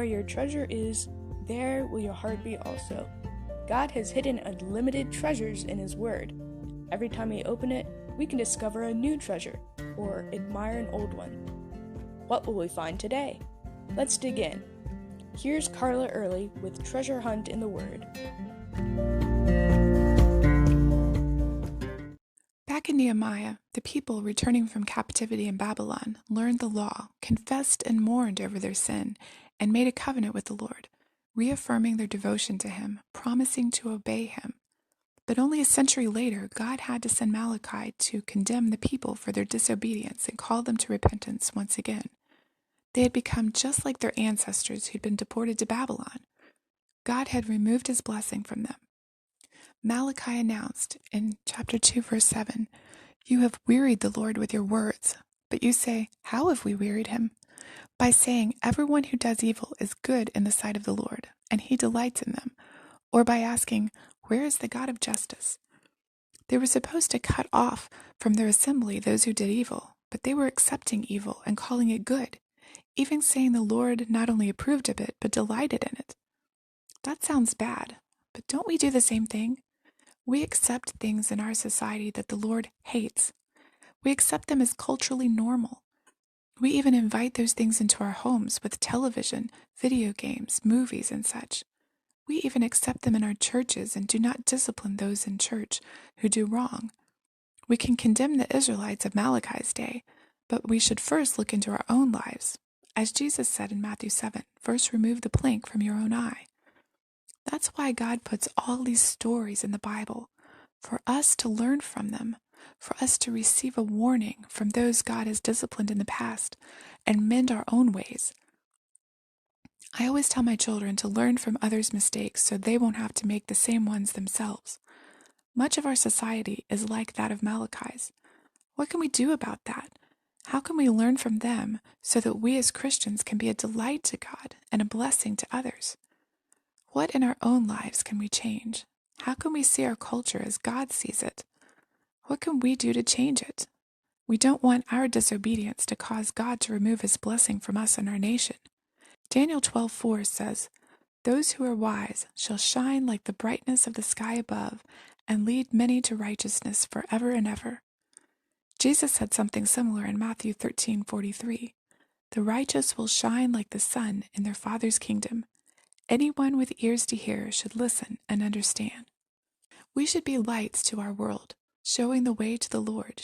where your treasure is, there will your heart be also. God has hidden unlimited treasures in His Word. Every time we open it, we can discover a new treasure, or admire an old one. What will we find today? Let's dig in. Here's Carla Early with Treasure Hunt in the Word. Back in Nehemiah, the people returning from captivity in Babylon learned the law, confessed and mourned over their sin, and made a covenant with the Lord, reaffirming their devotion to Him, promising to obey Him. But only a century later, God had to send Malachi to condemn the people for their disobedience and call them to repentance once again. They had become just like their ancestors who'd been deported to Babylon. God had removed His blessing from them. Malachi announced in chapter 2, verse 7, "You have wearied the Lord with your words." But you say, "How have we wearied Him?" By saying, "Everyone who does evil is good in the sight of the Lord, and He delights in them." Or by asking, "Where is the God of justice?" They were supposed to cut off from their assembly those who did evil, but they were accepting evil and calling it good, even saying the Lord not only approved of it, but delighted in it. That sounds bad, but don't we do the same thing? We accept things in our society that the Lord hates. We accept them as culturally normal. We even invite those things into our homes with television, video games, movies, and such. We even accept them in our churches and do not discipline those in church who do wrong. We can condemn the Israelites of Malachi's day, but we should first look into our own lives. As Jesus said in Matthew 7, "First remove the plank from your own eye." That's why God puts all these stories in the Bible, for us to learn from them, for us to receive a warning from those God has disciplined in the past, and mend our own ways. I always tell my children to learn from others' mistakes so they won't have to make the same ones themselves. Much of our society is like that of Malachi's. What can we do about that? How can we learn from them so that we as Christians can be a delight to God and a blessing to others? What in our own lives can we change? How can we see our culture as God sees it? What can we do to change it? We don't want our disobedience to cause God to remove His blessing from us and our nation. Daniel 12:4 says, "Those who are wise shall shine like the brightness of the sky above and lead many to righteousness forever and ever." Jesus said something similar in Matthew 13:43. "The righteous will shine like the sun in their Father's kingdom." Anyone with ears to hear should listen and understand. We should be lights to our world, showing the way to the Lord,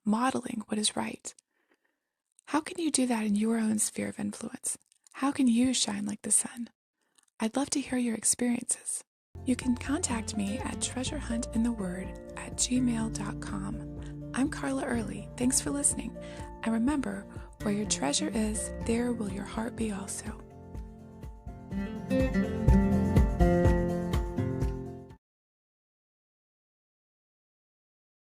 modeling what is right. How can you do that in your own sphere of influence? How can you shine like the sun? I'd love to hear your experiences. You can contact me at treasurehuntintheword@gmail.com. I'm Carla Early. Thanks for listening. And remember, where your treasure is, there will your heart be also.